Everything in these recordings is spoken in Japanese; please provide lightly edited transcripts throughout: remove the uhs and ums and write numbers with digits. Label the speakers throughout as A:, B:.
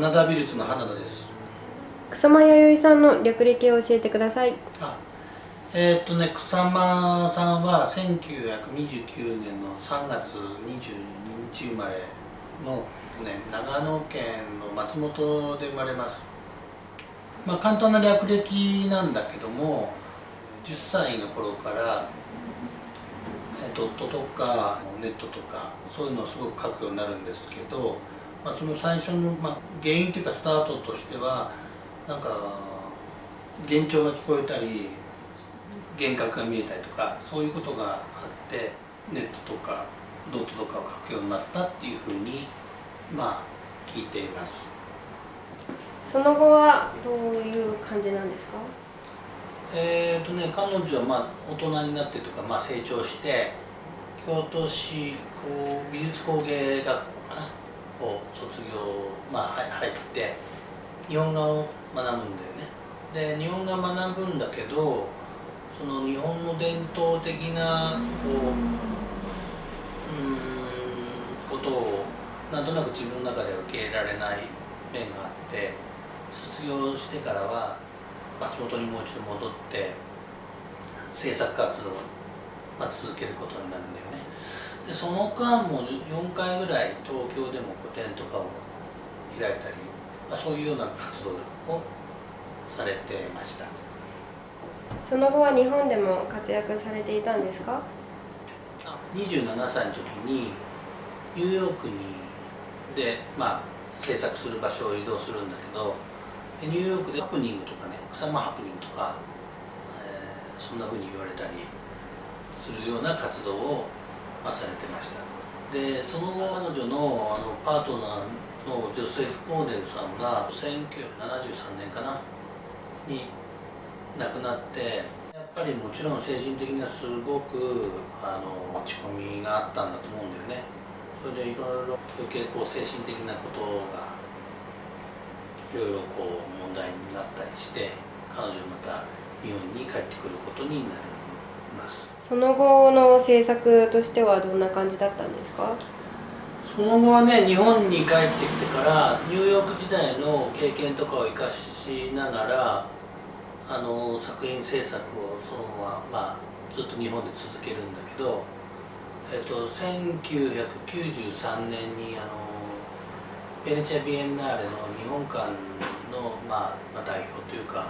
A: 花田美術の花田です。
B: 草間彌生さんの略歴を教えてください。
A: 草間さんは1929年の3月22日生まれの、長野県の松本で生まれます。簡単な略歴なんだけども、10歳の頃からドットとかネットとかそういうのをすごく書くようになるんですけど、その最初の、原因というかスタートとしては幻聴が聞こえたり幻覚が見えたりとかそういうことがあってネットとかドットとかを書くようになったっていうふうに聞いています。
B: その後はどういう感じなんですか？
A: 彼女は大人になってとか、成長して京都市美術工芸学校かなを卒業、入って日本画を学ぶんだよね。で日本画学ぶんだけど、その日本の伝統的なことをなんとなく自分の中では受け入れられない面があって、卒業してからは松本にもう一度戻って制作活動を続けることになるんだよね。でその間も4回ぐらい東京でも個展とかを開いたり、そういうような活動をされてました。
B: その後は日本でも活躍されていたんですか
A: ？27歳の時にニューヨークで、制作する場所を移動するんだけど、ニューヨークでハプニングとかね、草間ハプニングとか、そんな風に言われたりするような活動を、されてました。でその後彼女のパートナーのジョセフ・コーデルさんが1973年かなに亡くなって、やっぱりもちろん精神的にはすごく落ち込みがあったんだと思うんだよね。それでいろいろ余計精神的なことがいろいろ問題になったりして、彼女また日本に帰ってくることになります。
B: その後の制作としてはどんな感じだったんですか？
A: その後はね、日本に帰ってきてからニューヨーク時代の経験とかを生かしながら作品制作をそのまま、ずっと日本で続けるんだけど、1993年にベネチア・ビエンナーレの日本館の、代表というか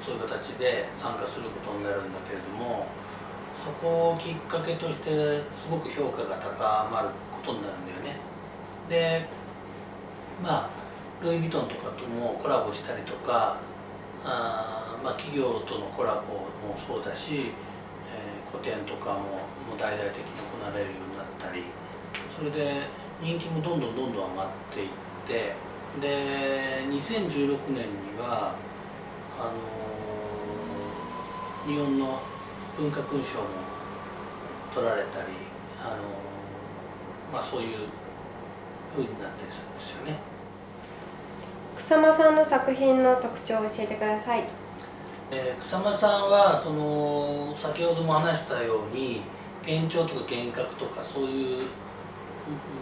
A: そういう形で参加することになるんだけれども、そこをきっかけとしてすごく評価が高まることになるんだよね。でルイ・ヴィトンとかともコラボしたりとか、企業とのコラボもそうだし、個展とかも大々的に行われるようになったり、それで人気もどんどん上がっていって、で2016年には日本の文化勲章も取られたり、そういう風になったりするんですよね。
B: 草間さんの作品の特徴を教えてください。
A: 草間さんは先ほども話したように幻聴とか幻覚とかそういう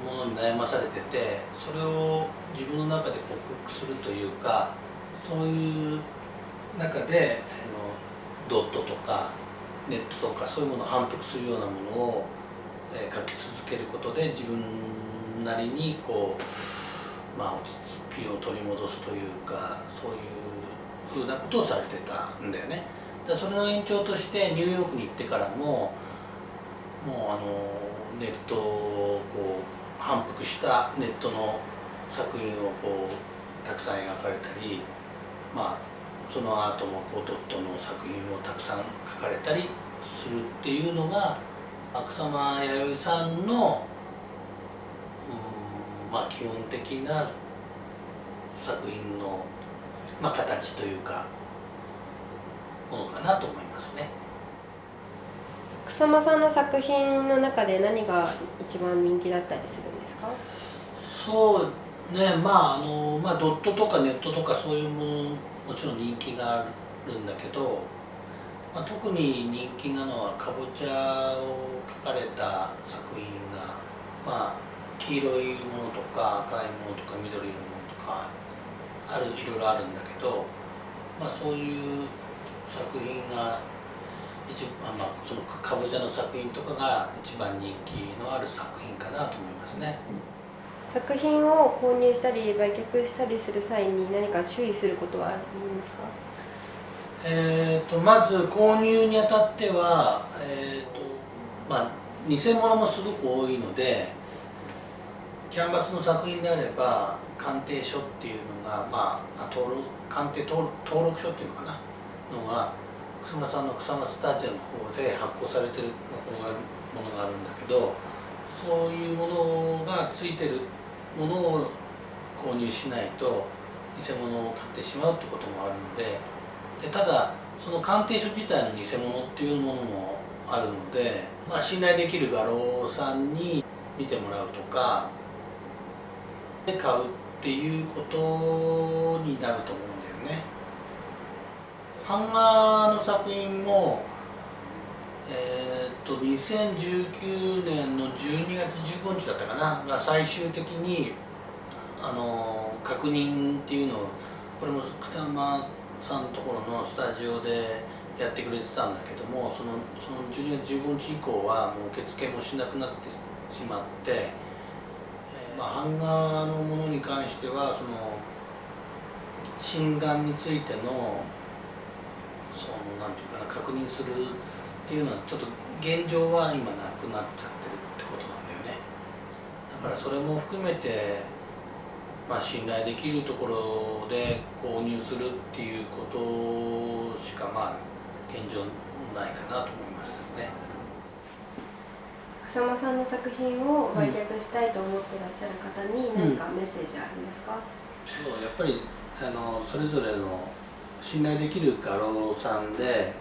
A: ものに悩まされてて、それを自分の中で克服するというか、そういう中でドットとかネットとかそういうものを反復するようなものを書き続けることで自分なりに落ち着きを取り戻すというか、そういうふうなことをされてたんだよね。それの延長としてニューヨークに行ってからもネットを反復したネットの作品をたくさん描かれたり、その後もドットの作品をたくさん描かれたりするっていうのが草間彌生さんの、基本的な作品の、形というかものかなと思いますね。
B: 草間さんの作品の中で何が一番人気だったりするんですか？
A: そうね、ドットとかネットとかそういうものもちろん人気があるんだけど、特に人気なのはかぼちゃを描かれた作品が、黄色いものとか赤いものとか緑のものとかいろいろあるんだけど、そういう作品がそのかぼちゃの作品とかが一番人気のある作品かなと思いますね。
B: 作品を購入したり売却したりする際に何か注意することはありますか？
A: まず購入にあたっては、偽物もすごく多いので、キャンバスの作品であれば鑑定書っていうのが、鑑定登録書っていうのかなのが草間さんの草間スタジオの方で発行されてるものがあるんだけど、そういうものがついてるものを購入しないと偽物を買ってしまうってこともあるので、ただその鑑定書自体の偽物っていうものもあるので、信頼できる画廊さんに見てもらうとかで買うっていうことになると思うんだよね。版画の作品も、2019年の12月15日だったかなが最終的に確認っていうのを、これも北間さんのところのスタジオでやってくれてたんだけども、その12月15日以降はもう受付もしなくなってしまって、版画のものに関してはその真贋についてのなんていうかな、確認するっていうのはちょっと現状は今なくなっちゃってるってことなんだよね。だからそれも含めて、信頼できるところで購入するっていうことしか現状ないかなと思いますね。
B: 草間さんの作品を売却したいと思ってらっしゃる方に何かメッセージありますか？
A: そうやっぱりそれぞれの信頼できる画廊さんで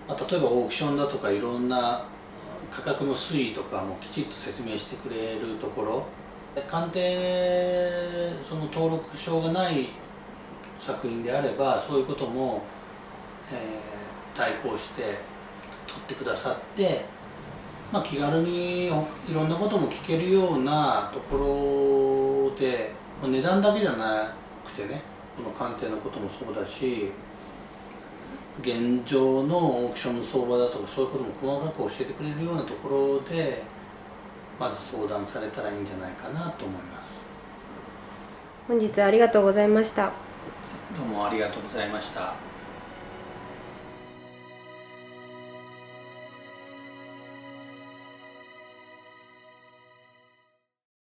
A: 例えばオークションだとかいろんな価格の推移とかもきちっと説明してくれるところ、鑑定その登録証がない作品であればそういうことも、対抗して取ってくださって、気軽にいろんなことも聞けるようなところで、値段だけじゃなくてね、この鑑定のこともそうだし、現状のオークションの相場だとかそういうことも細かく教えてくれるようなところでまず相談されたらいいんじゃないかなと思います。
B: 本日はありがとうございました。
A: どうもありがとうございました。